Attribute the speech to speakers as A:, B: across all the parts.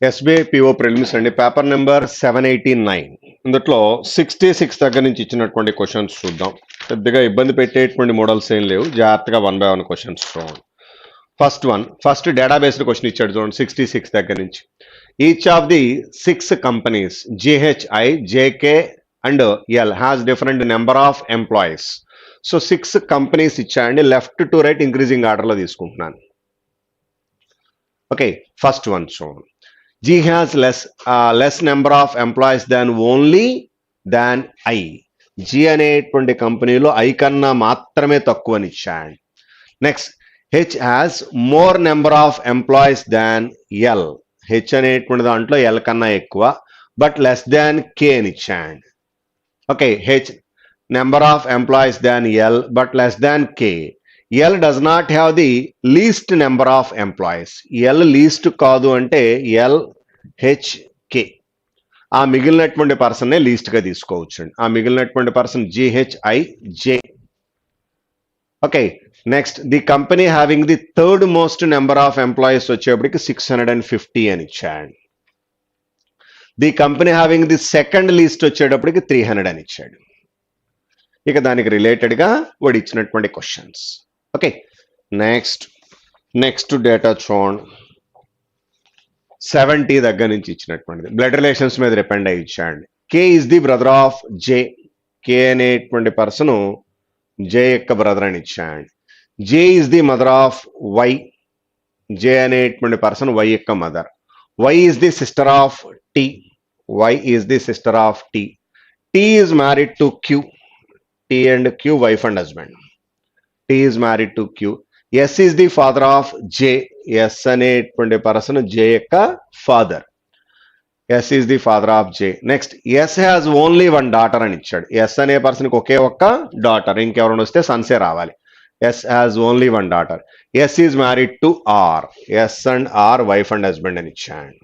A: SBI PO prelims అండి, paper number 789. ఇందులో 66 దగ్గర నుంచి ఇచ్చినటువంటి క్వశ్చన్స్ చూద్దాం. పెద్దగా ఇబ్బంది పెట్టేటువంటి మోడల్స్ ఏం లేవు, జాగ్రత్తగా 1 by 1 క్వశ్చన్స్ చూడండి. ఫస్ట్ డేటాబేస్డ్ క్వశ్చన్ ఇచ్చాడు చూడండి 66 దగ్గర నుంచి. Each of the 6 companies GHI, JK and L has different number of employees. So 6 companies ఇచ్చాయండి, లెఫ్ట్ టు రైట్ ఇంక్రీజింగ్ ఆర్డర్లో తీసుకుంటున్నాను. ఓకే, ఫస్ట్ వన్ చూడండి. G has less number of employees than I. G అనేటువంటి కంపెనీలో I కన్నా మాత్రమే తక్కువని ఇచ్చాడు. Next, H has more number of employees than L. H అనేటువంటి దాంట్లో L కన్నా ఎక్కువ, బట్ లెస్ దాన్ K అని ఇచ్చాడు. Okay, H number of employees than L but less than K. L does not have the least number of employees. L least కాదు అంటే L H K. ఆ మిగిలినటువంటి పర్సన్నే లీస్ట్ గా తీసుకోవచ్చు. ఆ మిగిలినటువంటి person GHI J. Okay, next, the company having the third most number of employees వచ్చేప్పటికి 650 అని ఇచ్చాడు. The company having the second least వచ్చేటప్పటికి 300 అని ఇచ్చాడు. ఇక దానికి రిలేటెడ్ గా వాడు ఇచ్చినటువంటి క్వశ్చన్స్. ఓకే, నెక్స్ట్ డేటా చూడండి. 70 దగ్గర నుంచి ఇచ్చినటువంటిది బ్లడ్ రిలేషన్స్ మీద డిపెండ్ అయ్యి ఇచ్చాడు. K is the brother of J. K అనేటువంటి పర్సన్ జే యొక్క బ్రదర్ అని ఇచ్చాడు. J is the mother of Y. J అనేటువంటి పర్సన్ వై యొక్క mother. Y is the sister of T. Y is the sister of T. T is married to Q. T and Q wife and husband. T is married to Q. S is the father of J. S అనేటువంటి person J యొక్క father. S is the father of J. Next, S has only one daughter అని ఇచ్చాడు. S అనే పర్సన్కి ఒకే ఒక్క daughter, ఇంకెవరైనా వస్తే సన్సే రావాలి. S has only one daughter. S is married to R. S and R wife and husband అని ఇచ్చాడు.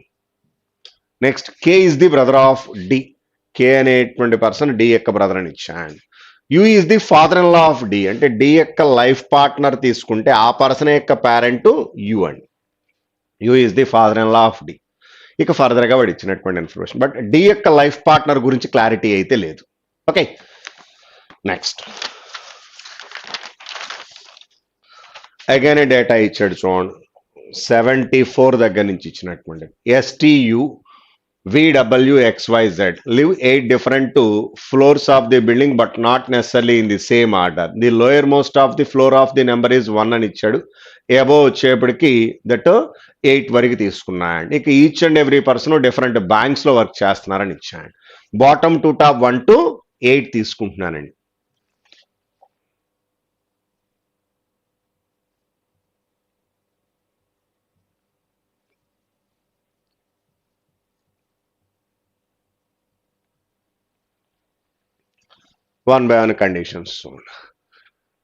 A: Next, K is the brother of D. K అనేటువంటి పర్సన్ D యొక్క బ్రదర్ అని ఇచ్చాడు. U is the father in law of D అంటే D యొక్క life partner తీసుకుంటే ఆ పర్సన్ యొక్క పేరెంట్ యు అండి. U is the father in law of D. ఇక ఫర్దర్ గా వాడు ఇచ్చినటువంటి ఇన్ఫర్మేషన్, బట్ డి యొక్క లైఫ్ పార్ట్నర్ గురించి క్లారిటీ అయితే లేదు. ఓకే, నెక్స్ట్ అగైన్ డేటా ఇచ్చాడు చూడండి. 74 దగ్గర నుంచి ఇచ్చినటువంటి STU VWXYZ live 8 different floors of the building but not necessarily in the same order. The lowermost of the floor of the number is 1 అని ఇచ్చాడు. అబోవ్ వచ్చేప్పటికి దట్ 8 వరకు తీసుకున్నాడు. ఇక each and every person different banks లో work చేస్తున్నారని ఇచ్చాడు. Bottom to top 1 to 8 తీసుకుంటున్నానండి. One by one conditions.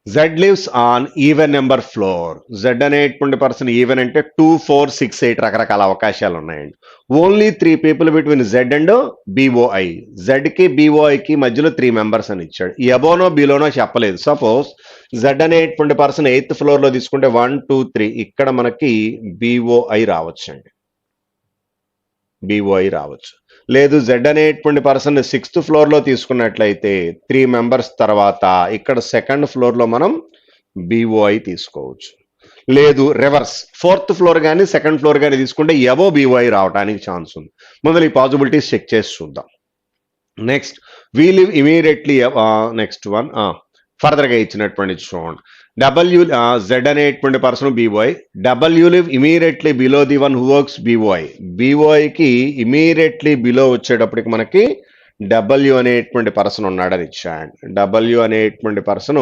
A: Z lives on even number floor. Z అనేటువంటి పర్సన్ ఈవెన్ అంటే 2, 4, 6, 8 రకరకాల అవకాశాలు ఉన్నాయండి. Only 3 people between Z and BOI. Z కి BOI కి మధ్యలో 3 members అని ఇచ్చాడు. ఈ అబోనో బిలోనో చెప్పలేదు. సపోజ్ Z అనేటువంటి పర్సన్ 8th floor లో తీసుకుంటే 1, 2, 3 ఇక్కడ మనకి BOI రావచ్చు అండి. BOI రావచ్చు. లేదు Z అనేటువంటి పర్సన్ 6th floor లో తీసుకున్నట్లయితే 3 members తర్వాత ఇక్కడ 2nd floor లో మనం BOI తీసుకోవచ్చు. లేదు రివర్స్ 4th floor కానీ 2nd floor కానీ తీసుకుంటే ఎబో BOI రావడానికి ఛాన్స్ ఉంది. ముందు ఈ పాసిబిలిటీస్ చెక్ చేసి చూద్దాం. Next, V live immediately. Next one further గా ఇచ్చినటువంటి చూడండి. Z అనేటువంటి person BOI. W live immediately below the one who works BOI. BOI కి ఇమీడియట్లీ బిలో వచ్చేటప్పటికి మనకి W అనేటువంటి పర్సన్ ఉన్నాడని ఇచ్చాడు. W అనేటువంటి పర్సన్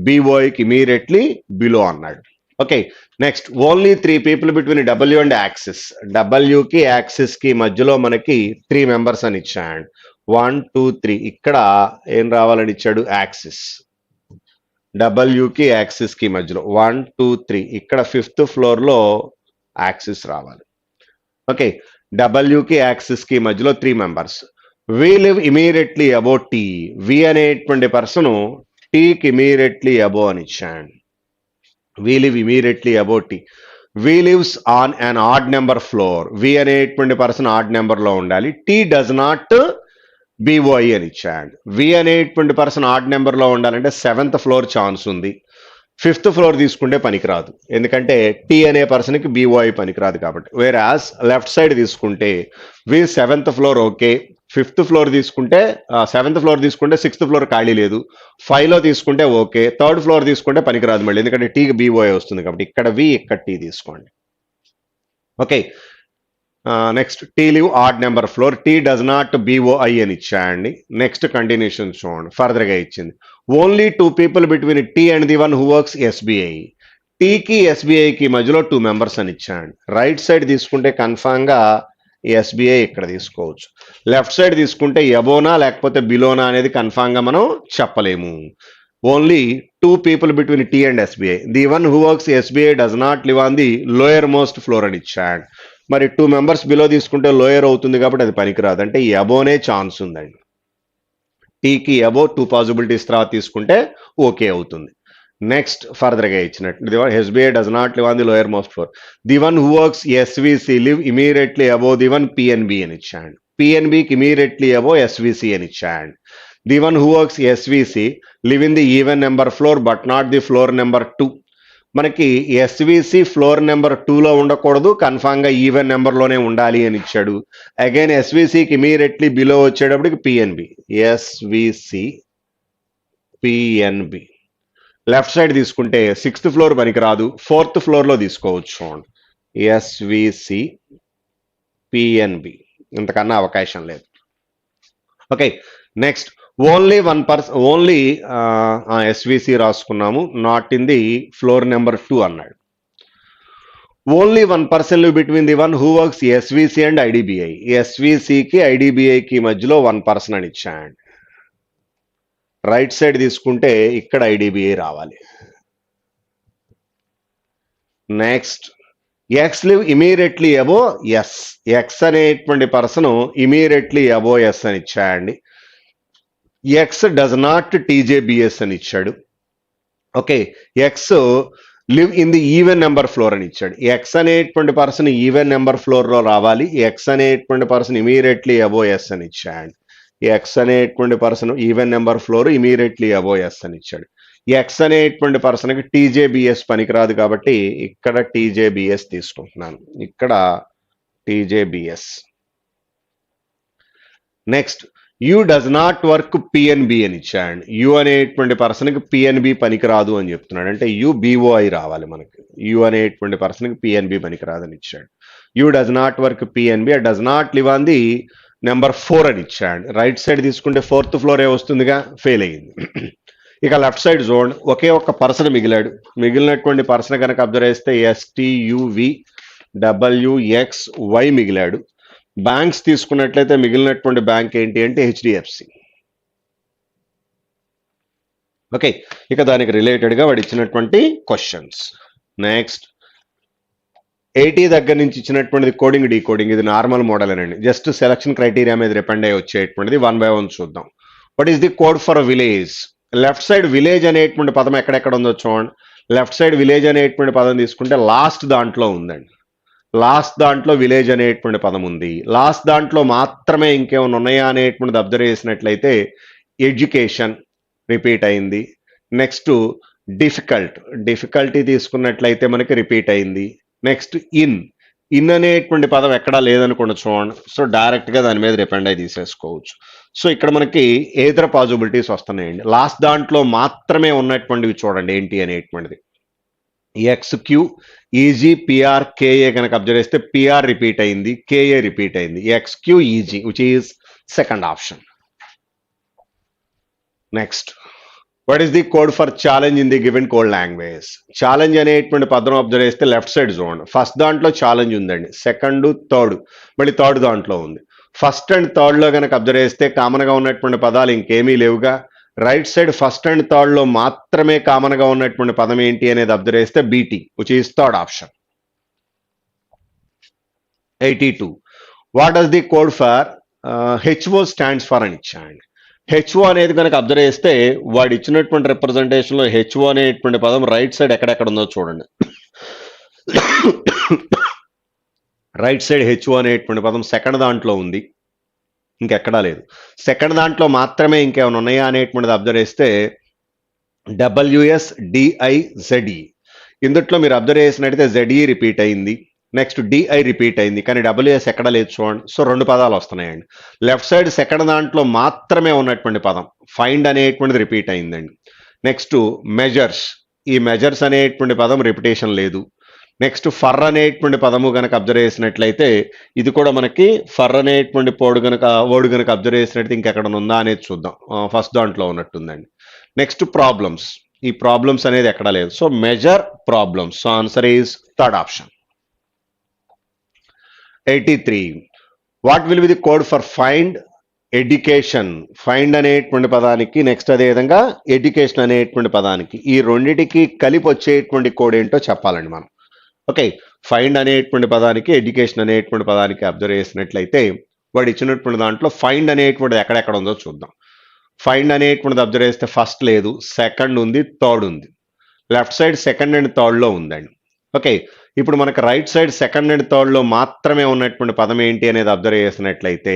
A: BOI కి ఇమీడియట్లీ బిలో అన్నాడు. Okay, next, only 3 people between W and axis. W కి యాక్సిస్ కి మధ్యలో మనకి 3 members అని ఇచ్చాడు. 1, 2, 3 ఇక్కడ ఏం రావాలని ఇచ్చాడు? యాక్సిస్. W కి యాక్సిస్ కి మధ్యలో 1, 2, 3 ఇక్కడ 5th floor లో యాక్సిస్ రావాలి. ఓకే, W కి యాక్సిస్ కి మధ్యలో 3 members. V live immediately above T. V అనేటువంటి పర్సన్ టీకి ఇమీడియట్లీ అబౌ అని ఇచ్చాడు. V live immediately above T. V lives on an odd number floor. V అనేటువంటి పర్సన్ ఆడ్ నెంబర్ లో ఉండాలి. టీ డస్ నాట్ బిఓఐ అని ఇచ్చాడు. వి అనేటువంటి పర్సన్ ఆడ్ నెంబర్ లో ఉండాలంటే 7th ఫ్లోర్ ఛాన్స్ ఉంది. 5th ఫ్లోర్ తీసుకుంటే పనికిరాదు, ఎందుకంటే టీ అనే పర్సన్కి బిఓఐ పనికిరాదు కాబట్టి. వేరాస్ లెఫ్ట్ సైడ్ తీసుకుంటే వి 7th floor okay, 5th floor తీసుకుంటే 7th ఫ్లోర్ తీసుకుంటే 6th ఫ్లోర్ ఖాళీ లేదు, 5లో తీసుకుంటే ఓకే, 3rd ఫ్లోర్ తీసుకుంటే పనికిరాదు మళ్ళీ, ఎందుకంటే టీకి బిఓఐ వస్తుంది కాబట్టి. ఇక్కడ వి ఇక్కడ టీ తీసుకోండి. Okay, next T live odd number floor. T does not BOI అని ఇచ్చాయండి. నెక్స్ట్ కంటిన్యూషన్ చూడండి, ఫర్దర్గా ఇచ్చింది. Only 2 people between T and the one who works SBI. టీకి ఎస్బీఐకి మధ్యలో 2 members అని ఇచ్చాడు. రైట్ సైడ్ తీసుకుంటే కన్ఫామ్గా ఎస్బీఐ ఇక్కడ తీసుకోవచ్చు. లెఫ్ట్ సైడ్ తీసుకుంటే ఎబోనా లేకపోతే బిలోనా అనేది కన్ఫామ్గా మనం చెప్పలేము. Only 2 people between T and SBI. The one who works SBI does not live on the lower most floor అని ఇచ్చాడు. మరి 2 members బిలో తీసుకుంటే లోయర్ అవుతుంది కాబట్టి అది పనికిరాదు, అంటే ఎబోనే ఛాన్స్ ఉందండి. టీకి అబో 2 పాసిబిలిటీస్ తర్వాత తీసుకుంటే ఓకే అవుతుంది. నెక్స్ట్ ఫర్దర్గా ఇచ్చినట్టు SBI does not live on the lower most floor. The one who works SVC live immediately above the one PNB అని ఇచ్చాడు. పిఎన్బికి ఇమీడియట్లీ అబో ఎస్విసి అని ఇచ్చాడు. The one who works SVC live in the even number floor but not the floor number 2. మనకి SVC floor number 2లో ఉండకూడదు, కన్ఫామ్గా even నెంబర్లోనే ఉండాలి అని ఇచ్చాడు. అగైన్ ఎస్విసికి ఇమీడియట్లీ బిలో వచ్చేటప్పటికి PNB. SVC PNB. Left side తీసుకుంటే 6th ఫ్లోర్ పనికిరాదు, 4th ఫ్లోర్లో తీసుకోవచ్చు. ఎస్విసి పిఎన్బి, ఇంతకన్నా అవకాశం లేదు. Okay, next only 1 person, only SVC రాసుకున్నాము, not in the floor number 2 అన్నాడు. Only 1 person live between the one who works SVC and IDBI. ఎస్విసికి ఐడిబిఐకి మధ్యలో 1 person అని ఇచ్చాడు. రైట్ సైడ్ తీసుకుంటే ఇక్కడ ఐడిబిఐ రావాలి. Next X live immediately above yes. X అనేటువంటి పర్సన్ ఇమీడియట్లీ అబో ఎస్ అని ఇచ్చాయండి. ఎక్స్ డస్ నాట్ టీజేబిఎస్ అని ఇచ్చాడు. Okay, X live in the even number floor అని ఇచ్చాడు. ఎక్స్ అనేటువంటి పర్సన్ ఈవెన్ నెంబర్ ఫ్లోర్లో రావాలి. ఎక్స్ అనేటువంటి పర్సన్ ఇమీడియట్లీ అబో ఎస్ అని ఇచ్చాడు. ఎక్స్ అనేటువంటి person even number floor immediately above S అని ఇచ్చాడు. ఎక్స్ అనేటువంటి పర్సన్కి టీజేబిఎస్ పనికిరాదు కాబట్టి ఇక్కడ టీజేబిఎస్ తీసుకుంటున్నాను, ఇక్కడ TJBS. Next U does not work PNB అని ఇచ్చాడు. యూ అనేటువంటి పర్సన్కి పిఎన్బి పనికిరాదు అని చెప్తున్నాడు, అంటే యూ బిఓఐ రావాలి మనకి. యూ అనేటువంటి పర్సన్కి పిఎన్బి పనికిరాదు అని ఇచ్చాడు. You does not work PNB, does not live on the number 4 అని ఇచ్చాడు. రైట్ సైడ్ తీసుకుంటే 4th ఫ్లోరే వస్తుందిగా, ఫెయిల్ అయ్యింది. ఇక లెఫ్ట్ సైడ్ చూడండి, ఒకే ఒక్క పర్సన్ మిగిలాడు. మిగిలినటువంటి పర్సన్ కనుక అబ్జర్వ్ చేస్తే ఎస్టీయువి డబ్ల్యూఎక్స్వై మిగిలాడు. బ్యాంక్స్ తీసుకున్నట్లయితే మిగిలినటువంటి బ్యాంక్ ఏంటి అంటే హెచ్డిఎఫ్సి. ఓకే, ఇక దానికి రిలేటెడ్గా వాడు ఇచ్చినటువంటి క్వశ్చన్స్. నెక్స్ట్ 80 దగ్గర నుంచి ఇచ్చినటువంటిది కోడింగ్ డీకోడింగ్. ఇది నార్మల్ మోడల్ అనండి, జస్ట్ సెలక్షన్ క్రైటీరియా మీద డిపెండ్ అయ్యి వచ్చేటువంటిది. 1 by 1 చూద్దాం. What is the code for village? Left side village అనేటువంటి పదం ఎక్కడెక్కడ ఉందో చూడండి. లెఫ్ట్ సైడ్ విలేజ్ అనేటువంటి పదం తీసుకుంటే లాస్ట్ దాంట్లో ఉందండి. లాస్ట్ దాంట్లో విలేజ్ అనేటువంటి పదం ఉంది. లాస్ట్ దాంట్లో మాత్రమే ఇంకేమైనా ఉన్నాయా అనేటువంటిది అబ్జర్వ్ చేసినట్లయితే ఎడ్యుకేషన్ రిపీట్ అయింది. నెక్స్ట్ డిఫికల్టీ తీసుకున్నట్లయితే మనకి రిపీట్ అయింది. నెక్స్ట్ ఇన్ అనేటువంటి పదం ఎక్కడా లేదనుకోండి చూడండి. సో డైరెక్ట్గా దాని మీద డిపెండ్ అయ్యి తీసేసుకోవచ్చు. సో ఇక్కడ మనకి ఏదర్ పాసిబిలిటీస్ వస్తున్నాయండి. లాస్ట్ దాంట్లో మాత్రమే ఉన్నటువంటివి చూడండి ఏంటి అనేటువంటిది. ఎక్స్క్యూ ఈజీ పిఆర్ కేఏ కనుక అబ్జర్వ్ చేస్తే పిఆర్ రిపీట్ అయింది, కేఏ రిపీట్ అయింది. XQ easy which is second option. Next what is the code for challenge in the given code language? Challenge అనేటువంటి పదం అబ్జర్వ్ చేస్తే లెఫ్ట్ సైడ్ చూడండి. First దాంట్లో challenge ఉందండి, సెకండ్ థర్డ్ మళ్ళీ థర్డ్ దాంట్లో ఉంది. ఫస్ట్ అండ్ థర్డ్లో కనుక అబ్జర్వ్ చేస్తే కామన్గా ఉన్నటువంటి పదాలు ఇంకేమీ లేవుగా. రైట్ సైడ్ ఫస్ట్ అండ్ థర్డ్లో మాత్రమే కామన్గా ఉన్నటువంటి పదం ఏంటి అనేది అబ్జర్వ్ చేస్తే BT which is third option. 82 what does the code for HO stands for అని ఇచ్చాయండి. హెచ్ఓ అనేది కనుక అబ్జర్వ్ చేస్తే వాడు ఇచ్చినటువంటి రిప్రజెంటేషన్లో హెచ్ఓ అనేటువంటి పదం రైట్ సైడ్ ఎక్కడెక్కడ ఉందో చూడండి. రైట్ సైడ్ హెచ్ఓ అనేటువంటి పదం సెకండ్ దాంట్లో ఉంది, ఇంకెక్కడా లేదు. సెకండ్ దాంట్లో మాత్రమే ఇంకేమైనా ఉన్నాయా అనేటువంటిది అబ్జర్వ్ చేస్తే WSDIZE, ఇందుట్లో మీరు అబ్జర్వ్ చేసినట్టయితే ZE రిపీట్ అయింది, నెక్స్ట్ DI రిపీట్ అయింది, కానీ WS ఎక్కడ లేదు చూడండి. సో 2 పదాలు వస్తున్నాయండి. లెఫ్ట్ సైడ్ సెకండ్ దాంట్లో మాత్రమే ఉన్నటువంటి పదం ఫైండ్ అనేటువంటిది రిపీట్ అయిందండి. నెక్స్ట్ మెజర్స్, ఈ మెజర్స్ అనేటువంటి పదం రిపిటేషన్ లేదు. నెక్స్ట్ ఫర్ అనేటువంటి పదము కనుక అబ్జర్వ్ చేసినట్లయితే ఇది కూడా మనకి ఫర్ అనేటువంటి వర్డ్ కనుక అబ్జర్వ్ చేసినట్లయితే ఇంకెక్కడ ఉందా అనేది చూద్దాం. ఫస్ట్ దాంట్లో ఉన్నట్టుందండి. నెక్స్ట్ ప్రాబ్లమ్స్, ఈ ప్రాబ్లమ్స్ అనేది ఎక్కడ లేదు. So measure problems. So answer is third option. 83. What will be the code for find education? Find అనేటువంటి పదానికి నెక్స్ట్ అదేవిధంగా ఎడ్యుకేషన్ అనేటువంటి పదానికి ఈ రెండిటికి కలిపి వచ్చేటువంటి కోడ్ ఏంటో చెప్పాలండి మనం. ఓకే, ఫైండ్ అనేటువంటి పదానికి ఎడ్యుకేషన్ అనేటువంటి పదానికి అబ్జర్వ్ చేసినట్లయితే వాడు ఇచ్చినటువంటి దాంట్లో ఫైండ్ అనేటువంటిది ఎక్కడెక్కడ ఉందో చూద్దాం. ఫైండ్ అనేటువంటిది అబ్జర్వ్ చేస్తే ఫస్ట్ లేదు, సెకండ్ ఉంది, థర్డ్ ఉంది. లెఫ్ట్ సైడ్ సెకండ్ అండ్ థర్డ్లో ఉందండి. ఓకే, ఇప్పుడు మనకు రైట్ సైడ్ సెకండ్ అండ్ థర్డ్లో మాత్రమే ఉన్నటువంటి పదం ఏంటి అనేది అబ్జర్వ్ చేసినట్లయితే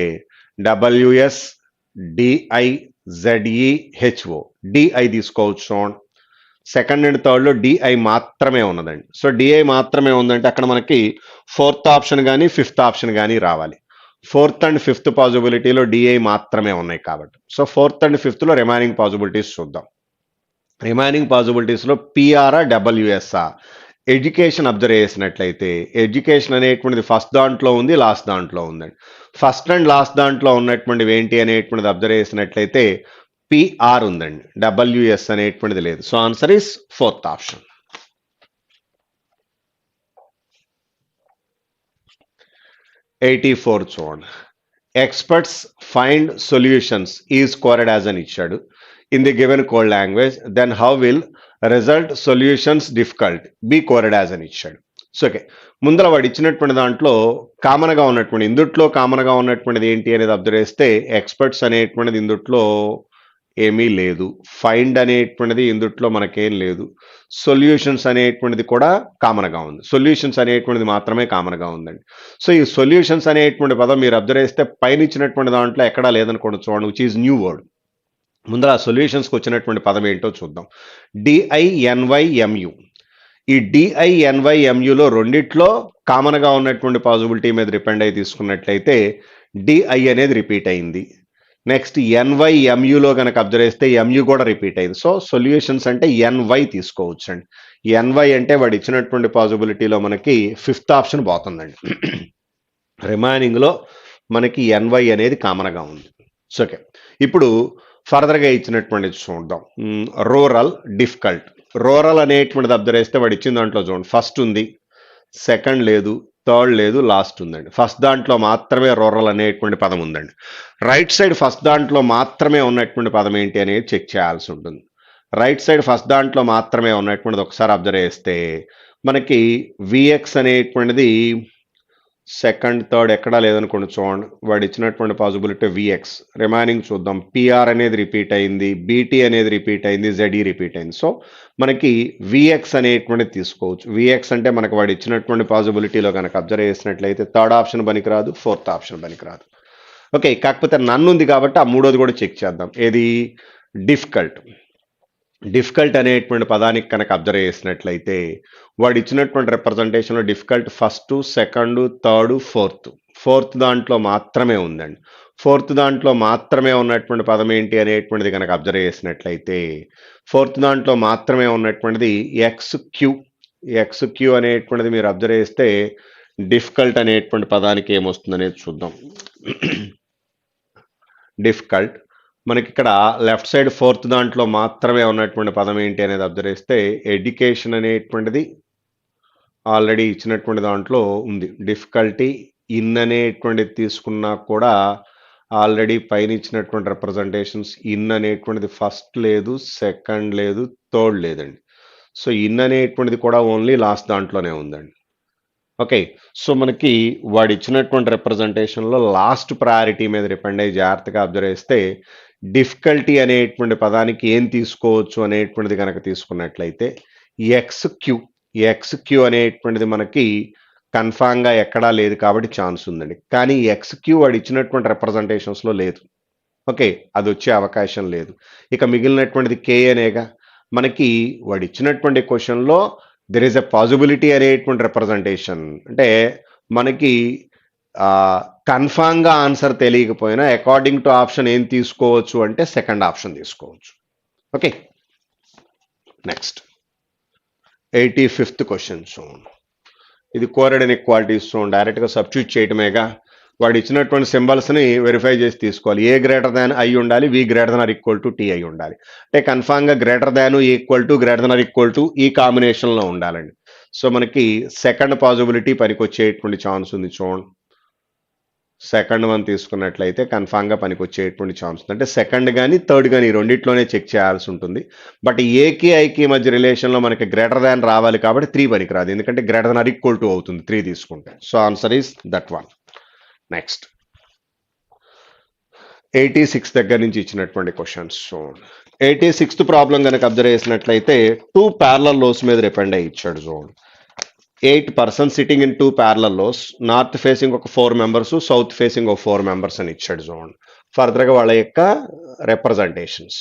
A: WSDIZEHO, DI తీసుకోవచ్చు చూడండి. సెకండ్ అండ్ థర్డ్లో DI మాత్రమే ఉన్నదండి. సో DI మాత్రమే ఉందంటే అక్కడ మనకి ఫోర్త్ ఆప్షన్ కానీ ఫిఫ్త్ ఆప్షన్ కానీ రావాలి. ఫోర్త్ అండ్ ఫిఫ్త్ పాసిబిలిటీలో DI మాత్రమే ఉన్నాయి కాబట్టి సో ఫోర్త్ అండ్ ఫిఫ్త్లో రిమైనింగ్ పాసిబిలిటీస్ చూద్దాం. రిమైనింగ్ పాసిబిలిటీస్లో PRA WSA. ఎడ్యుకేషన్ అబ్జర్వ్ చేసినట్లయితే ఎడ్యుకేషన్ అనేటువంటిది ఫస్ట్ దాంట్లో ఉంది, లాస్ట్ దాంట్లో ఉందండి. ఫస్ట్ అండ్ లాస్ట్ దాంట్లో ఉన్నటువంటివి ఏంటి అనేటువంటిది అబ్జర్వ్ చేసినట్లయితే PR ఉందండి, WS అనేటువంటిది లేదు. So answer is fourth option. 84 చూడండి. Experts find solutions is coded as అని ఇచ్చాడు in the given code language, then how will result solutions difficult be coded as అని ఇచ్చాడు. సో ఓకే, ముందర వాడు ఇచ్చినటువంటి దాంట్లో కామన్గా ఉన్నటువంటి ఇందుట్లో కామన్గా ఉన్నటువంటిది ఏంటి అనేది అబ్జర్వ్ చేస్తే ఎక్స్పర్ట్స్ అనేటువంటిది ఇందుట్లో ఏమీ లేదు, ఫైండ్ అనేటువంటిది ఇందుట్లో మనకేం లేదు, సొల్యూషన్స్ అనేటువంటిది కూడా కామన్గా ఉంది, సొల్యూషన్స్ అనేటువంటిది మాత్రమే కామన్గా ఉందండి. సో ఈ సొల్యూషన్స్ అనేటువంటి పదం మీరు అబ్జర్వ్ చేస్తే పైన ఇచ్చినటువంటి దాంట్లో ఎక్కడా లేదనుకోండి చూడండి, విచ్ ఈజ్ న్యూ వర్డ్. ముందర ఆ సొల్యూషన్స్కి వచ్చినటువంటి పదం ఏంటో చూద్దాం. DINYMU. ఈ DINYMUలో రెండిట్లో కామన్గా ఉన్నటువంటి పాసిబిలిటీ మీద డిపెండ్ అయి తీసుకున్నట్లయితే DI అనేది రిపీట్ అయింది. నెక్స్ట్ NYMUలో కనుక అబ్జర్వ్ చేస్తే MU కూడా రిపీట్ అయింది. సో సొల్యూషన్స్ అంటే NY తీసుకోవచ్చు అండి. NY అంటే వాడు ఇచ్చినటువంటి పాసిబిలిటీలో మనకి ఫిఫ్త్ ఆప్షన్ పోతుందండి. రిమైనింగ్లో మనకి NY అనేది కామన్గా ఉంది. సో ఓకే, ఇప్పుడు ఫర్దర్గా ఇచ్చినటువంటిది చూద్దాం. Rural difficult. రూరల్ అనేటువంటిది అబ్జర్వ్ చేస్తే వాడు ఇచ్చిన దాంట్లో చూడండి, ఫస్ట్ ఉంది, సెకండ్ లేదు, థర్డ్ లేదు, లాస్ట్ ఉందండి. ఫస్ట్ దాంట్లో మాత్రమే రూరల్ అనేటువంటి పదం ఉందండి. రైట్ సైడ్ ఫస్ట్ దాంట్లో మాత్రమే ఉన్నటువంటి పదం ఏంటి అనేది చెక్ చేయాల్సి ఉంటుంది. రైట్ సైడ్ ఫస్ట్ దాంట్లో మాత్రమే ఉన్నటువంటిది ఒకసారి అబ్జర్వ్ చేస్తే మనకి VX అనేటువంటిది సెకండ్ థర్డ్ ఎక్కడా లేదనుకోండి చూడండి, వాడు ఇచ్చినటువంటి పాసిబిలిటీ VX. రిమైనింగ్ చూద్దాం, PR అనేది రిపీట్ అయింది, BT అనేది రిపీట్ అయింది, ZE రిపీట్ అయింది. సో మనకి VX అనేటువంటిది తీసుకోవచ్చు. VX అంటే మనకు వాడు ఇచ్చినటువంటి పాసిబిలిటీలో కనుక అబ్జర్వ్ చేసినట్లయితే థర్డ్ ఆప్షన్ పనికిరాదు, ఫోర్త్ ఆప్షన్ పనికిరాదు. ఓకే, కాకపోతే నన్ను ఉంది కాబట్టి ఆ మూడోది కూడా చెక్ చేద్దాం. ఏది డిఫికల్ట్. డిఫికల్ట్ అనేటువంటి పదానికి కనుక అబ్జర్వ్ చేసినట్లయితే వాడు ఇచ్చినటువంటి రిప్రజెంటేషన్లో difficult first, second, third, fourth దాంట్లో మాత్రమే ఉందండి. ఫోర్త్ దాంట్లో మాత్రమే ఉన్నటువంటి పదం ఏంటి అనేటువంటిది కనుక అబ్జర్వ్ చేసినట్లయితే ఫోర్త్ దాంట్లో మాత్రమే ఉన్నటువంటిది XQ అనేటువంటిది మీరు అబ్జర్వ్ చేస్తే డిఫికల్ట్ అనేటువంటి పదానికి ఏమొస్తుంది అనేది చూద్దాం. డిఫికల్ట్ మనకి ఇక్కడ లెఫ్ట్ సైడ్ ఫోర్త్ దాంట్లో మాత్రమే ఉన్నటువంటి పదం ఏంటి అనేది అబ్జర్వ్ చేస్తే ఎడ్యుకేషన్ అనేటువంటిది ఆల్రెడీ ఇచ్చినటువంటి దాంట్లో ఉంది. డిఫికల్టీ ఇన్ అనేటువంటిది తీసుకున్నా కూడా ఆల్రెడీ పైన ఇచ్చినటువంటి రిప్రజెంటేషన్స్ ఇన్ అనేటువంటిది ఫస్ట్ లేదు, సెకండ్ లేదు, థర్డ్ లేదండి. సో ఇన్ అనేటువంటిది కూడా ఓన్లీ లాస్ట్ దాంట్లోనే ఉందండి. ఓకే, సో మనకి వాడు ఇచ్చినటువంటి రిప్రజెంటేషన్లో లాస్ట్ ప్రయారిటీ మీద డిపెండ్ అయ్యి జాగ్రత్తగా అబ్జర్వ్ చేస్తే డిఫికల్టీ అనేటువంటి పదానికి ఏం తీసుకోవచ్చు అనేటువంటిది కనుక తీసుకున్నట్లయితే XQ. ఎక్స్క్యూ అనేటువంటిది మనకి కన్ఫామ్గా ఎక్కడా లేదు కాబట్టి ఛాన్స్ ఉందండి. కానీ ఎక్స్క్యూ వాడు ఇచ్చినటువంటి రిప్రజెంటేషన్స్లో లేదు. ఓకే, అది వచ్చే అవకాశం లేదు. ఇక మిగిలినటువంటిది కే అనేగా. మనకి వాడు ఇచ్చినటువంటి క్వశ్చన్లో దెర్ ఈస్ ఎ పాసిబిలిటీ అనేటువంటి రిప్రజెంటేషన్. అంటే మనకి కన్ఫామ్గా ఆన్సర్ తెలియకపోయినా అకార్డింగ్ టు ఆప్షన్ ఏం తీసుకోవచ్చు అంటే సెకండ్ ఆప్షన్ తీసుకోవచ్చు. ఓకే, నెక్స్ట్ 85th క్వశ్చన్ చూడండి. ఇది కోరెడ్ ఇన్ఈక్వాలిటీస్ చూడండి, డైరెక్ట్గా సబ్స్టిట్యూట్ చేయటమేగా. వాడు ఇచ్చినటువంటి సింబల్స్ని వెరిఫై చేసి తీసుకోవాలి. ఏ గ్రేటర్ దాన్ ఐ ఉండాలి, V greater than or equal to T అయి ఉండాలి. అంటే కన్ఫామ్గా greater than equal to greater than or equal to ఈ కాంబినేషన్లో ఉండాలండి. సో మనకి సెకండ్ పాసిబిలిటీ పనికొచ్చేటువంటి ఛాన్స్ ఉంది చూడండి. సెకండ్ వన్ తీసుకున్నట్లయితే కన్ఫామ్గా పనికొచ్చేటువంటి ఛాన్స్ ఉంది. అంటే సెకండ్ కానీ థర్డ్ కానీ రెండిట్లోనే చెక్ చేయాల్సి ఉంటుంది. బట్ ఏకి ఐకి మధ్య రిలేషన్లో మనకి గ్రేటర్ దాన్ రావాలి కాబట్టి 3 పనికిరాదు, ఎందుకంటే greater than or equal to అవుతుంది 3 తీసుకుంటే. So answer is that one. Next 86 దగ్గర నుంచి ఇచ్చినటువంటి క్వశ్చన్స్ చూడండి. 86th ప్రాబ్లం కనుక అబ్జర్వ్ చేసినట్లయితే 2 parallel rows మీద డిపెండ్ అయ్యి ఇచ్చాడు చూడండి. 8 persons sitting in 2 parallel rows, north facing ఒక 4 members, సౌత్ ఫేసింగ్ ఒక 4 members అని ఇచ్చాడు చూడండి. ఫర్దర్గా వాళ్ళ యొక్క రిప్రజెంటేషన్స్.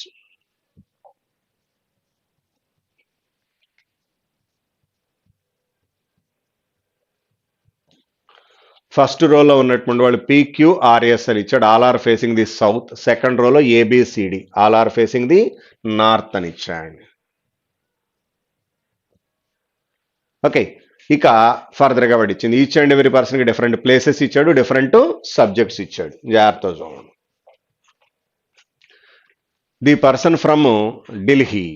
A: ఫస్ట్ రోలో ఉన్నటువంటి వాళ్ళు PQRS అని ఇచ్చాడు, all are facing the south. Second రోలో ABCD, all are facing the north అని ఇచ్చాడు. ఓకే, ఇక ఫర్దర్గా వాడు ఇచ్చింది ఈచ్ అండ్ ఎవరీ పర్సన్కి డిఫరెంట్ ప్లేసెస్ ఇచ్చాడు, డిఫరెంట్ సబ్జెక్ట్స్ ఇచ్చాడు. జాగ్రత్త చూడండి. The person from Delhi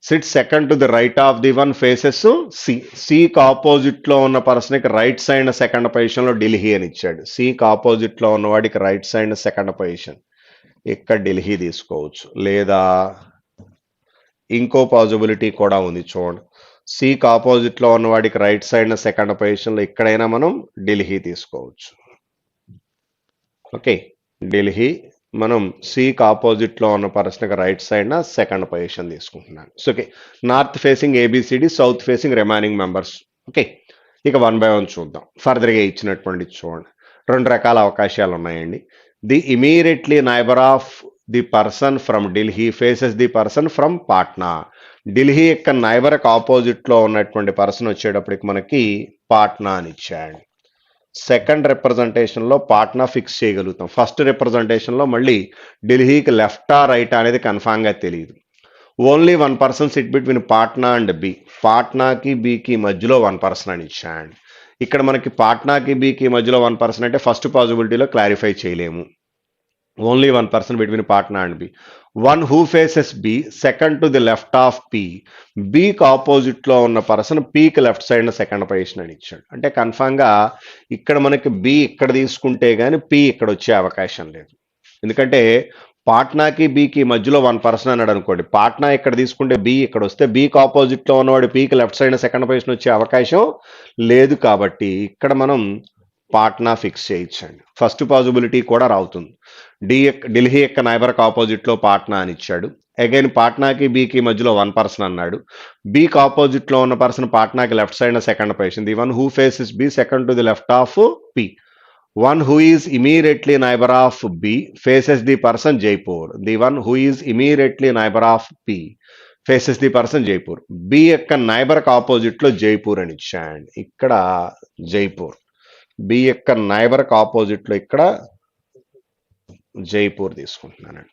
A: sit second to the right of the one faces C. సికి ఆపోజిట్లో ఉన్న పర్సన్కి రైట్ సైడ్ సెకండ్ పొజిషన్లో ఢిల్లీ అని ఇచ్చాడు. సికి ఆపోజిట్లో ఉన్నవాడికి రైట్ సైడ్ సెకండ్ పొజిషన్, ఇక్కడ ఢిల్లీ తీసుకోవచ్చు. లేదా ఇంకో పాసిబిలిటీ కూడా ఉంది చూడండి. సికి ఆపోజిట్లో ఉన్నవాడికి రైట్ సైడ్ సెకండ్ పొజిషన్లో ఎక్కడైనా మనం ఢిల్లీ తీసుకోవచ్చు. ఓకే, ఢిల్లీ మనం సికి ఆపోజిట్లో ఉన్న పర్సన్కి రైట్ సైడ్ సెకండ్ పొజిషన్ తీసుకుంటున్నాను. So okay, north facing ABCD, south facing remaining members. Okay, ఇక 1 by 1 చూద్దాం. ఫర్దర్గా ఇచ్చినటువంటి చూడండి, 2 రకాల అవకాశాలు ఉన్నాయండి. The immediately neighbour of the person from Delhi faces the person from Patna. Delhi యొక్క నైబర్కి ఆపోజిట్లో ఉన్నటువంటి పర్సన్ వచ్చేటప్పటికి మనకి పాట్నా అని ఇచ్చాడు. సెకండ్ రిప్రజెంటేషన్లో పాట్నా ఫిక్స్ చేయగలుగుతాం. ఫస్ట్ రిప్రజెంటేషన్లో మళ్ళీ ఢిల్లీకి లెఫ్టా రైట్ అనేది కన్ఫామ్గా తెలియదు. Only 1 person sit between Patna and B. పాట్నాకి బికి మధ్యలో 1 person అని ఇచ్చాడు. ఇక్కడ మనకి పాట్నాకి బికి మధ్యలో 1 person అంటే ఫస్ట్ పాసిబిలిటీలో క్లారిఫై చేయలేము. Only 1 person between Patna and B. 1 who faces B, second to the left of P. Bకి ఆపోజిట్లో ఉన్న పర్సన్ Pకి లెఫ్ట్ సైడ్ సెకండ్ పొజిషన్ అని ఇచ్చాడు. అంటే కన్ఫామ్గా ఇక్కడ మనకి B ఇక్కడ తీసుకుంటే కానీ P ఇక్కడ వచ్చే అవకాశం లేదు. ఎందుకంటే పాట్నాకి Bకి మధ్యలో 1 person అన్నాడు అనుకోండి, పాట్నా ఇక్కడ తీసుకుంటే B ఇక్కడ వస్తే Bకి ఆపోజిట్లో ఉన్నవాడు Pకి లెఫ్ట్ సైడ్ సెకండ్ పొజిషన్ వచ్చే అవకాశం లేదు. కాబట్టి ఇక్కడ మనం పాట్నా ఫిక్స్ చేయించండి. ఫస్ట్ పాసిబిలిటీ కూడా రావుతుంది. ఢిల్లీ యొక్క నైబర్కి ఆపోజిట్లో పాట్నా అని ఇచ్చాడు. అగైన్ పాట్నాకి బీకి మధ్యలో 1 person అన్నాడు. బీకి ఆపోజిట్లో ఉన్న పర్సన్ పాట్నాకి left side second position. The one who faces B second to the left of P. One who is immediately neighbour of B faces the person Jaipur. The one who is immediately neighbour of P faces the person Jaipur. B యొక్క నైబర్కి ఆపోజిట్లో జైపూర్ అని ఇచ్చాడు. ఇక్కడ Jaipur. B యొక్క నైబర్కి ఆపోజిట్లో ఇక్కడ జైపూర్ తీసుకుంటున్నానండి.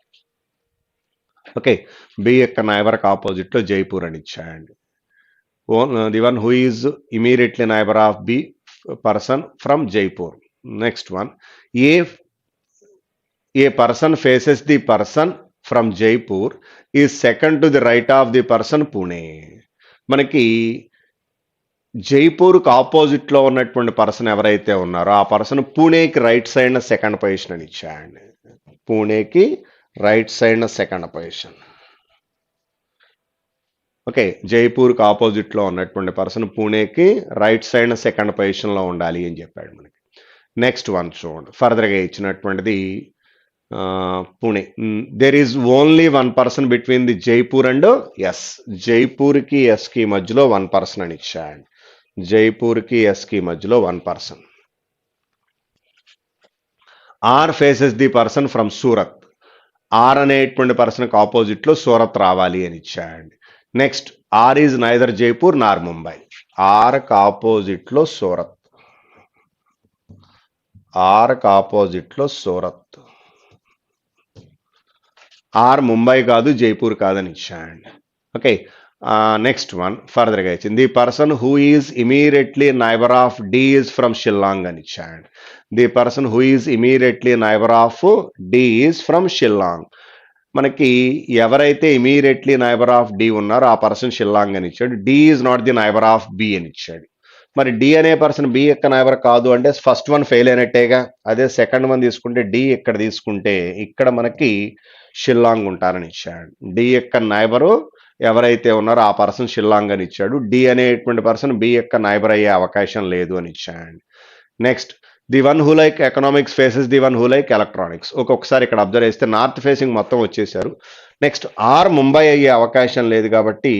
A: ఓకే, బి యొక్క నైబర్కి ఆపోజిట్లో జైపూర్ అని ఇచ్చాయండి. The one who is immediately neighbour of B person from Jaipur. Next one, A person faces the person from Jaipur is second to the right of the person Pune. మనకి జైపూర్కి ఆపోజిట్లో ఉన్నటువంటి పర్సన్ ఎవరైతే ఉన్నారో ఆ పర్సన్ పూణేకి రైట్ సైడ్ సెకండ్ పొజిషన్ అని ఇచ్చాయండి. పూణేకి right side second position. Okay, జైపూర్కి ఆపోజిట్లో ఉన్నటువంటి పర్సన్ పూణేకి రైట్ సైడ్ సెకండ్ పొజిషన్లో ఉండాలి అని చెప్పాడు మనకి. నెక్స్ట్ వన్ చూడండి, ఫర్దర్గా ఇచ్చినటువంటిది Pune. There is only one person between the Jaipur and S. Jaipur ki S ki మధ్యలో one person అని ఇచ్చాడు. Jaipur ki S ki మధ్యలో one person. R faces the person from Surat. R అనేటువంటి పర్సన్కి ఆపోజిట్లో సూరత్ రావాలి అని ఇచ్చాడు. Next R is neither Jaipur nor Mumbai. ఆర్కి ఆపోజిట్లో సూరత్. ఆర్కి ఆపోజిట్లో సూరత్. ఆర్ ముంబై కాదు జైపూర్ కాదని ఇచ్చాడు. ఓకే, నెక్స్ట్ వన్ ఫర్దర్గా ఇచ్చింది. The person who is immediately neighbour of D is from Shillong అని ఇచ్చాడు. The person who is immediately neighbour of D is from Shillong. మనకి ఎవరైతే ఇమీడియట్లీ నైబర్ ఆఫ్ డి ఉన్నారో ఆ పర్సన్ షిల్లాంగ్ అని ఇచ్చాడు. D is not the neighbour of B అని ఇచ్చాడు. మరి డి అనే పర్సన్ బి యొక్క నైబర్ కాదు అంటే ఫస్ట్ వన్ ఫెయిల్ అయినట్టేగా. అదే సెకండ్ వన్ తీసుకుంటే డి ఇక్కడ తీసుకుంటే ఇక్కడ మనకి షిల్లాంగ్ ఉంటారని ఇచ్చాడు. డి యొక్క నైబరు ఎవరైతే ఉన్నారో ఆ పర్సన్ షిల్లాంగ్ అని ఇచ్చాడు. డి అనేటువంటి పర్సన్ బి యొక్క నైబర్ అయ్యే అవకాశం లేదు అని ఇచ్చాడు. Next the one who like economics faces the one who like electronics. ఒక్కొక్కసారి ఇక్కడ అబ్జర్వ్ చేస్తే నార్త్ ఫేసింగ్ మొత్తం వచ్చేసారు. నెక్స్ట్ ఆర్ ముంబై అయ్యే అవకాశం లేదు కాబట్టి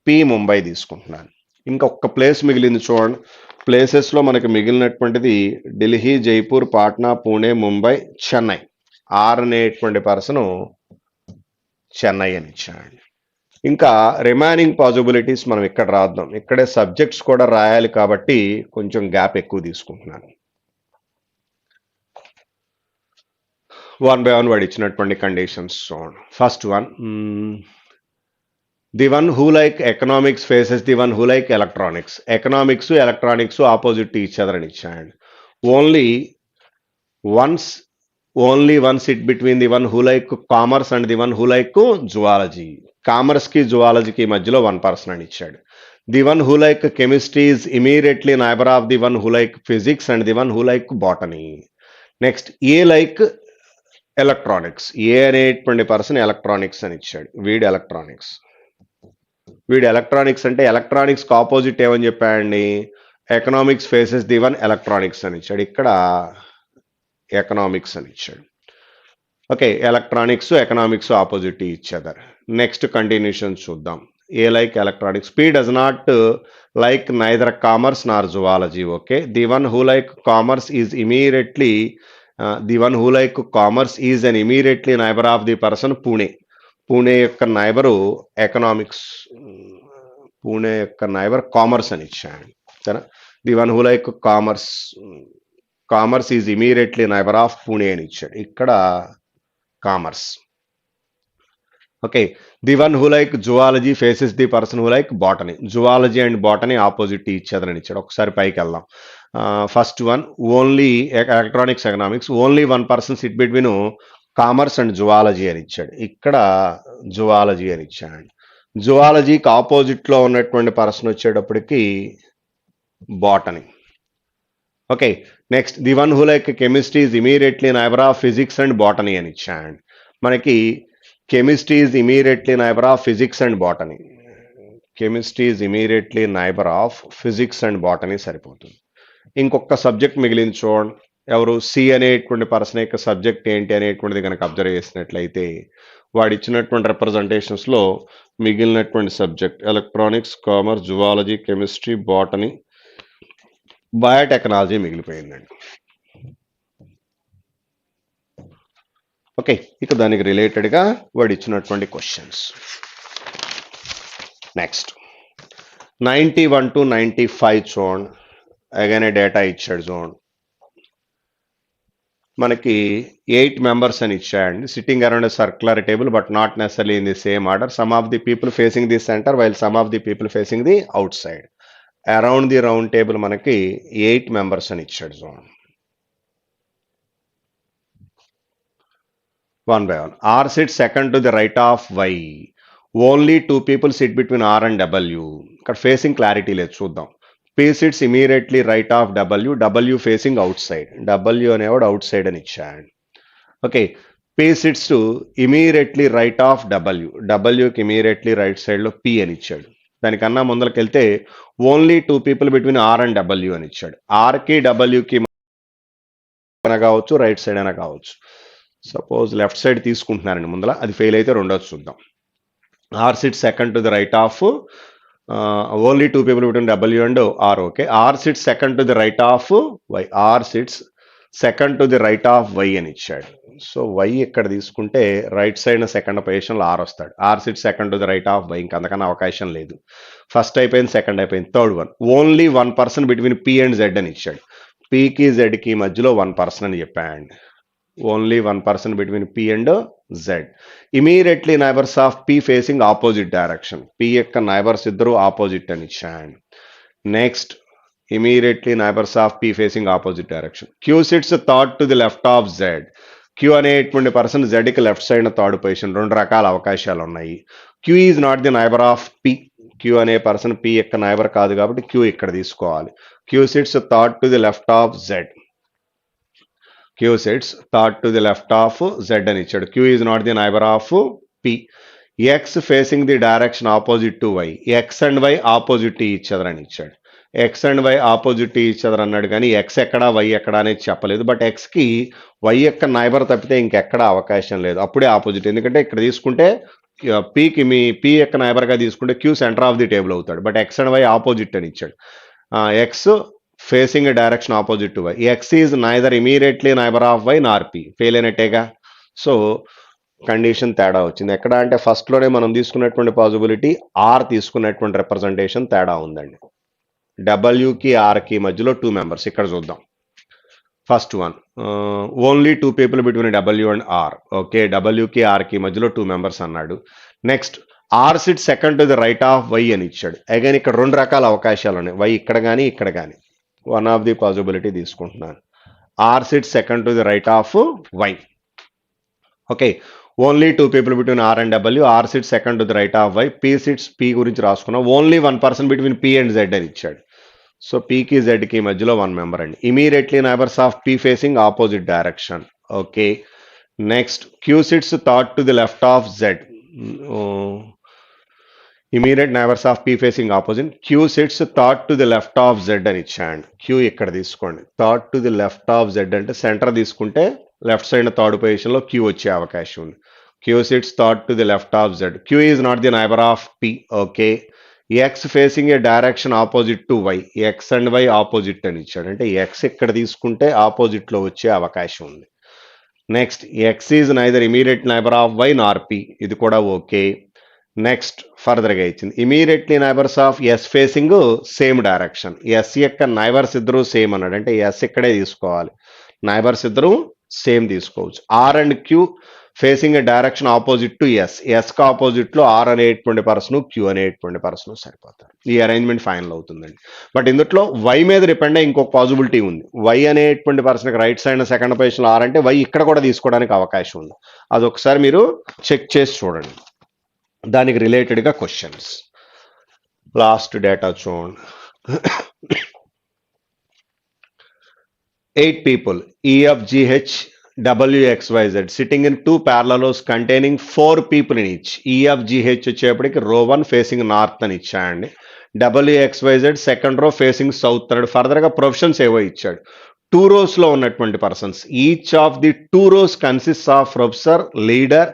A: పి ముంబై తీసుకుంటున్నాను. ఇంకొక ప్లేస్ మిగిలింది చూడండి. ప్లేసెస్లో మనకి మిగిలినటువంటిది ఢిల్లీ, జైపూర్, పాట్నా, పూణే, ముంబై, చెన్నై. ఆర్ అనేటువంటి పర్సన్ చెన్నై అని ఇచ్చాడు. ఇంకా రిమైనింగ్ పాసిబిలిటీస్ మనం ఇక్కడ రాద్దాం. ఇక్కడే సబ్జెక్ట్స్ కూడా రాయాలి కాబట్టి కొంచెం గ్యాప్ ఎక్కువ తీసుకుంటున్నాను. వన్ బై వన్ వాడు ఇచ్చినటువంటి కండిషన్స్ చూడండి. First one, the one who like economics faces the one who like electronics. Economics electronics opposite each other అని ఇచ్చాడు. Only one sit between the one who like commerce and the one who like zoology. కామర్స్కి జువాలజీకి మధ్యలో one person అని ఇచ్చాడు. The one who like chemistry is immediately neighbour of the one who like physics and the one who like botany. Next A like electronics. ఏ అనేటువంటి person electronics అని ఇచ్చాడు. వీడు electronics అంటే ఎలక్ట్రానిక్స్కి ఆపోజిట్ ఏమని చెప్పాడండి? Economics faces the one electronics అని ఇచ్చాడు. ఇక్కడ ఎకనామిక్స్ అని ఇచ్చాడు. Okay, electronics economics opposite each other. Next continuation చూద్దాం. A like electronics. P does not like neither commerce nor zoology. Okay, the one who like commerce is immediately the one who like commerce is an immediately neighbour of the person Pune. Pune యొక్క neighbour economics. Pune యొక్క neighbour commerce అని ఇచ్చాడు. సరే, the one who like commerce is immediately neighbour of Pune అని ఇచ్చాడు. ఇక్కడ commerce. Okay, the one who like zoology faces the person who like botany. Zoology and botany opposite each other అని ఇచ్చాడు. ఒకసారి పైకి వెళ్దాం. First one, only electronics economics. Only one person sit between commerce and zoology అని ఇచ్చాడు. ఇక్కడ zoology అని ఇచ్చాడు. జువాలజీకి ఆపోజిట్లో ఉన్నటువంటి పర్సన్ వచ్చేటప్పటికి botany. Okay, next the one who like chemistry is immediately neighbour of physics and botany అని ఇచ్చాడు. మనకి chemistry is immediately neighbour of physics and botany. Chemistry is immediately neighbour of physics and botany సరిపోతుంది. ఇంకొక subject మిగిలింది చూడండి. ఎవరు? C అనేటువంటి person యొక్క సబ్జెక్ట్ ఏంటి అనేటువంటిది కనుక అబ్జర్వ్ చేసినట్లయితే వాడు ఇచ్చినటువంటి రిప్రజెంటేషన్స్లో మిగిలినటువంటి subject electronics, commerce, zoology, chemistry, botany, biotechnology మిగిలిపోయిందండి. ఓకే, ఇక దానికి రిలేటెడ్గా వాడు ఇచ్చినటువంటి క్వశ్చన్స్. నెక్స్ట్ 91 to 95 చూడండి. అగైన్ డేటా ఇచ్చాడు చూడండి. మనకి 8 మెంబర్స్ అని ఇచ్చాడండి. Sitting around circular table but not necessary in the same order. Some of the people facing the centre while some of the people facing the outside. Around the round table మనకి 8 members అని ఇచ్చాడు చూడండి. One by one. R sit second to the right of Y. Only 2 people sit between R and W. ఇక్కడ facing clarity లేదు, చూద్దాం. P sits immediately right of W. W facing outside. W అనేవాడు outside అని ఇచ్చాడు. Okay, P sits immediately right of W. డబ్ల్యూకి immediately right సైడ్లో P అని ఇచ్చాడు. దానికన్నా ముందరికి వెళ్తే only 2 people between R and W అని ఇచ్చాడు. ఆర్కి డబ్ల్యూకి అయినా కావచ్చు, రైట్ సైడ్ అయినా కావచ్చు. సపోజ్ లెఫ్ట్ సైడ్ తీసుకుంటున్నారండి ముందర, అది ఫెయిల్ అయితే రెండోది చూద్దాం. R sits second to the right of only two people between W and R. Okay, R sits second to the right of Y. R sits second to the right of Y అని ఇచ్చాడు. So Y ఇక్కడ తీసుకుంటే right side second పొజిషన్లో R వస్తాడు. R sits second to the right of Y, ఇంకా అంతకన్నా అవకాశం లేదు. ఫస్ట్ అయిపోయింది, సెకండ్ అయిపోయింది, third one. Only 1 between P and Z అని ఇచ్చాడు. పీకి జెడ్కి మధ్యలో 1 అని చెప్పాడు. Only 1 between P and Z. Immediately neighbours of P facing opposite direction. P యొక్క నైబర్స్ ఇద్దరు ఆపోజిట్ అని ఇచ్చాడు. Next, immediately neighbours of P facing opposite direction. Q sits third to the left of Z. Q అనేటువంటి person జెడ్కి left side third position. రెండు రకాల అవకాశాలు ఉన్నాయి. Q is not the neighbour of P. Q అనే person P యొక్క neighbour కాదు కాబట్టి క్యూ ఇక్కడ తీసుకోవాలి. Q sits third to the left of Z. Q sits third to the left of Z అని ఇచ్చాడు. Q is not the neighbour of P. X facing the direction opposite to Y. X and Y opposite each other అని ఇచ్చాడు. X and Y opposite each other అన్నాడు, కానీ X ఎక్కడా Y ఎక్కడా అనేది చెప్పలేదు. బట్ ఎక్స్కి వై యొక్క నైబర్ తప్పితే ఇంకెక్కడా అవకాశం లేదు, అప్పుడే ఆపోజిట్. ఎందుకంటే ఇక్కడ తీసుకుంటే పీకి మీ పీ యొక్క నైబర్గా తీసుకుంటే Q centre of the table అవుతాడు. But X and Y opposite అని ఇచ్చాడు. X facing direction opposite to Y. X is neither immediately neighbour of Y nor P. Fail అయినట్టేగా. సో కండిషన్ తేడా వచ్చింది. ఎక్కడ అంటే ఫస్ట్లోనే మనం తీసుకున్నటువంటి పాసిబిలిటీ, ఆర్ తీసుకున్నటువంటి రిప్రజెంటేషన్ తేడా ఉందండి. డబ్ల్యూకి ఆర్కి మధ్యలో 2 మెంబర్స్. ఇక్కడ చూద్దాం. First one, only 2 people between W and R. Okay, డబ్ల్యూకి ఆర్కి మధ్యలో 2 మెంబర్స్ అన్నాడు. Next, R sit second to the right of Y అని ఇచ్చాడు. అగైన్ ఇక్కడ రెండు రకాల అవకాశాలు ఉన్నాయి, వై ఇక్కడ కానీ ఇక్కడ కానీ. వన్ ఆఫ్ ది పాసిబిలిటీ తీసుకుంటున్నాను. R sit second to the right of Y. Okay, only 2 people between R and W. R sit second to the right of Y. P sits P గురించి రాసుకున్నాం. Only 1 between P and Z అని ఇచ్చాడు. So పీకి జెడ్కి మధ్యలో 1 member అండి. Immediately neighbours of P facing opposite direction. Okay, next, Q sits third to the left of Z. Immediate neighbours of P facing opposite. Q sits third to the left of Z అని ఇచ్చాడు. Q ఇక్కడ తీసుకోండి. Third to the left of Z అంటే centre తీసుకుంటే left side third పొజిషన్లో Q వచ్చే అవకాశం ఉంది. Q sits third to the left of Z. Q is not the neighbour of P. Okay, X facing a direction opposite to Y. X and Y opposite అని ఇచ్చాడు. అంటే X ఇక్కడ తీసుకుంటే ఆపోజిట్లో వచ్చే అవకాశం ఉంది. Next, X is neither immediate neighbour of Y nor P. ఇది కూడా ఓకే. నెక్స్ట్, ఫర్దర్గా ఇచ్చింది immediately neighbours of S facing same direction. S యొక్క నైబర్స్ ఇద్దరు సేమ్ అన్నాడు, అంటే ఎస్ ఇక్కడే తీసుకోవాలి. నైబర్స్ ఇద్దరు సేమ్ తీసుకోవచ్చు. R and Q facing a direction opposite to S. ఎస్కి ఆపోజిట్లో ఆర్ అనేటువంటి పర్సన్, క్యూ అనేటువంటి పర్సన్ సరిపోతారు. ఈ అరేంజ్మెంట్ ఫైనల్ అవుతుందండి. బట్ ఇందులో వై మీద డిపెండ్ అయ్యి ఇంకొక పాసిబిలిటీ ఉంది. వై అనేటువంటి పర్సన్కి రైట్ సైడ్ సెకండ్ పొజిషన్లో ఆర్ అంటే వై ఇక్కడ కూడా తీసుకోవడానికి అవకాశం ఉంది. అది ఒకసారి మీరు చెక్ చేసి చూడండి. దానికి రిలేటెడ్గా క్వశ్చన్స్. లాస్ట్ డేటా చూడండి. 8 people EFGH WXYZ sitting in 2 parallels containing 4 people in each. EFGH వచ్చేప్పటికి రో 1 ఫేసింగ్ నార్త్ అని ఇచ్చాడండి. WXYZ second row facing south అన్నాడు. ఫర్దర్గా ప్రొఫెషన్స్ ఏవో ఇచ్చాడు. 2 రోస్లో ఉన్నటువంటి persons. Each of the 2 rows consist of professor, leader,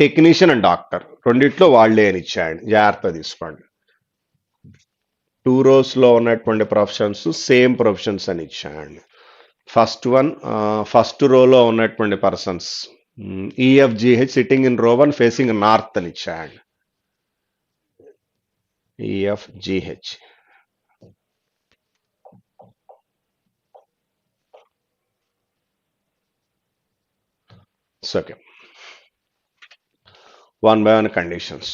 A: technician and doctor. రెండిట్లో వాళ్ళే అని ఇచ్చాడు. జాగ్రత్త తీసుకోండి. 2 రోస్లో ఉన్నటువంటి ప్రొఫెషన్స్ సేమ్ ప్రొఫెషన్స్ అని ఇచ్చాడు. ఫస్ట్ వన్, ఫస్ట్ రోలో ఉన్నటువంటి persons EFGH sitting in row 1 facing north అని ఇచ్చాడు. EFGH okay. 1 by 1 conditions.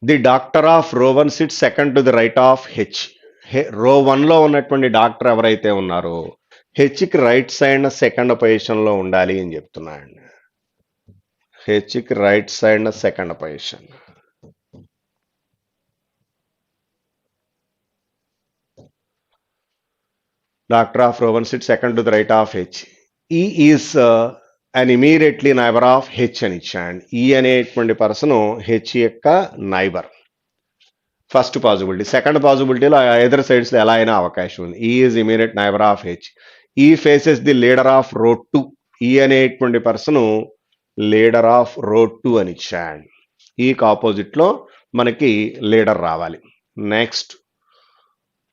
A: The doctor of row 1 sit second to the right of H. రో 1లో ఉన్నటువంటి డాక్టర్ ఎవరైతే ఉన్నారో హెచ్కి రైట్ సైడ్ సెకండ్ పొజిషన్లో ఉండాలి అని చెప్తున్నాడు. హెచ్కి right side second position. Doctor of row 1 sit second to the right of H. E is and immediately neighbour of H అని ఇచ్చాడు. ఈ అనేటువంటి పర్సన్ హెచ్ యొక్క నైబర్. First possibility. సెకండ్ పాసిబిలిటీలో ఎదర్ సైడ్స్లో ఎలా అయినా అవకాశం ఉంది. E is immediate neighbour of H. E faces the leader of row 2. ఈ అనేటువంటి పర్సన్ లీడర్ ఆఫ్ రో 2 అని ఇచ్చాడు. ఈకి ఆపోజిట్ లో మనకి లీడర్ రావాలి. నెక్స్ట్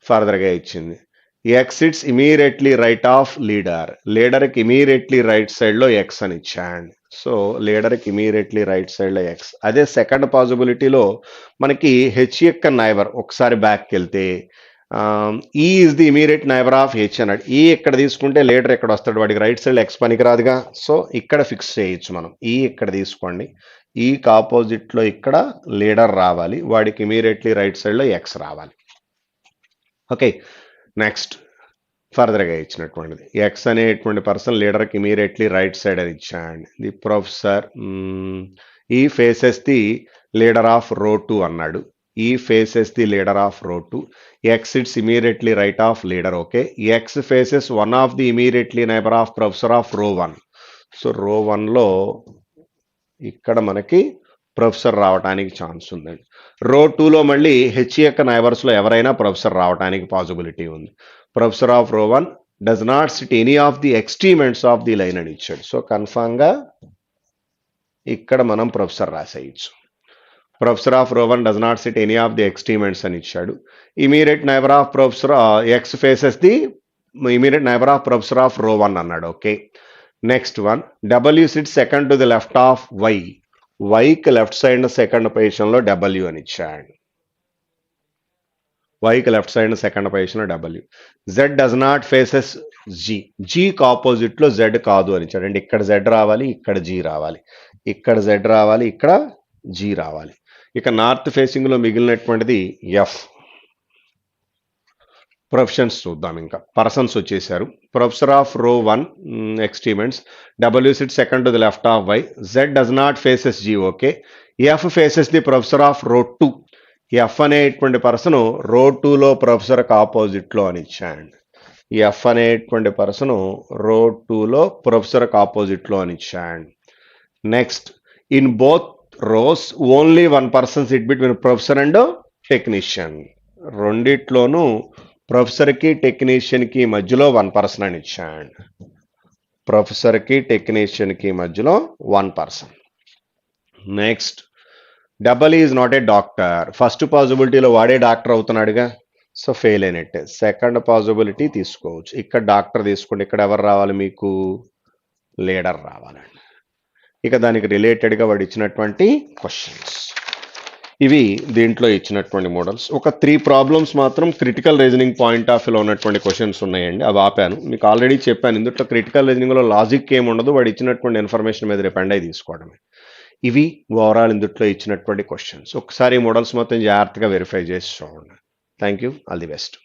A: ఫర్దర్గా ఇచ్చింది X its immediately right of leader. లీడర్కి ఇమీడియట్లీ రైట్ సైడ్లో ఎక్స్ అని ఇచ్చాడు. సో లీడర్కి ఇమీడియట్లీ రైట్ సైడ్లో ఎక్స్. అదే సెకండ్ పాసిబిలిటీలో మనకి హెచ్ యొక్క నైబర్ ఒకసారి బ్యాక్కి వెళ్తే E is the immediate neighbour of H అన్నాడు. ఈ ఇక్కడ తీసుకుంటే లీడర్ ఎక్కడ వస్తాడు, వాడికి రైట్ సైడ్ ఎక్స్ పనికిరాదుగా. సో ఇక్కడ ఫిక్స్ చేయొచ్చు మనం. ఈ ఇక్కడ తీసుకోండి, ఈకి ఆపోజిట్లో ఇక్కడ లీడర్ రావాలి, వాడికి ఇమీడియట్లీ రైట్ సైడ్లో ఎక్స్ రావాలి. ఓకే, నెక్స్ట్ ఫర్దర్గా ఇచ్చినటువంటిది ఎక్స్ అనేటువంటి పర్సన్ లీడర్కి ఇమీడియట్లీ రైట్ సైడ్ అని ఇచ్చాడు. ది ప్రొఫెసర్ ఈ faces the leader of row 2 అన్నాడు. ఈ faces the leader of row 2. X its immediately right of leader. Okay, X faces one of the immediately neighbour of professor of row 1. So రో 1లో ఇక్కడ మనకి professor రావడానికి chance ఉందండి. రో 2లో మళ్ళీ హెచ్ యొక్క నైబర్స్లో ఎవరైనా ప్రొఫెసర్ రావడానికి పాసిబిలిటీ ఉంది. Professor of row 1 does not sit any of the ఎక్స్ట్రీమెంట్స్ of the line అని ఇచ్చాడు. సో కన్ఫామ్గా ఇక్కడ మనం professor రాసేయచ్చు. Professor of row 1 does not sit any of the extreme ends అని ఇచ్చాడు. Immediate neighbour of professor X faces the immediate neighbour of professor of row 1 అన్నాడు. Okay, next one W sit second to the left of Y. వైకి left side second పొజిషన్లో W అని ఇచ్చాడు. వైకి left side second పొజిషన్లో W. Z does not faces G. జీకి ఆపోజిట్లో Z కాదు అని ఇచ్చాడు. అంటే ఇక్కడ జెడ్ రావాలి, ఇక్కడ జీ రావాలి, ఇక్కడ జెడ్ రావాలి, ఇక్కడ జీ రావాలి. ఇక నార్త్ ఫేసింగ్లో మిగిలినటువంటిది ఎఫ్. ప్రొఫెషన్స్ చూద్దాం. ఇంకా పర్సన్స్ వచ్చేసారు. Professor of row 1 extreme ends W sit second to the left of Y. Z does not faces G. Okay, F faces the professor of row 2. F అనేటువంటి person రో 2లో ప్రొఫెసర్కి ఆపోజిట్లో అని ఇచ్చాడు. ఎఫ్ అనేటువంటి పర్సన్ రో 2లో ప్రొఫెసర్కి ఆపోజిట్లో అని ఇచ్చాడు. Next in both rows only one person sit between professor and technician. రెండిట్లోనూ ప్రొఫెసర్కి టెక్నీషియన్కి మధ్యలో 1 పర్సన్ అని ఇచ్చాడు. ప్రొఫెసర్కి టెక్నీషియన్కి మధ్యలో 1 person. Next double is not a doctor. First పాసిబిలిటీలో వాడే డాక్టర్ అవుతున్నాడుగా, సో ఫెయిల్ అయినట్టే. సెకండ్ పాసిబిలిటీ తీసుకోవచ్చు. ఇక్కడ డాక్టర్ తీసుకోండి, ఇక్కడ ఎవరు రావాలి మీకు, లీడర్ రావాలండి. ఇక దానికి రిలేటెడ్గా వాడు ఇచ్చినటువంటి క్వశ్చన్స్ ఇవి దీంట్లో ఇచ్చినటువంటి మోడల్స్. ఒక 3 ప్రాబ్లమ్స్ మాత్రం క్రిటికల్ రీజనింగ్ పాయింట్ ఆఫ్ వ్యూలో ఉన్నటువంటి క్వశ్చన్స్ ఉన్నాయండి. అవి ఆపాను. మీకు ఆల్రెడీ చెప్పాను, ఇందులో క్రిటికల్ రీజనింగ్లో లాజిక్ ఏమి ఉండదు, వాడు ఇచ్చినటువంటి ఇన్ఫర్మేషన్ మీద డిపెండ్ అయ్యి తీసుకోవడమే. ఇవి ఓవరాల్ ఇందులో ఇచ్చినటువంటి క్వశ్చన్స్. ఒకసారి ఈ మోడల్స్ మొత్తం జాగ్రత్తగా వెరిఫై చేసి చూడండి. Thank you, all the best.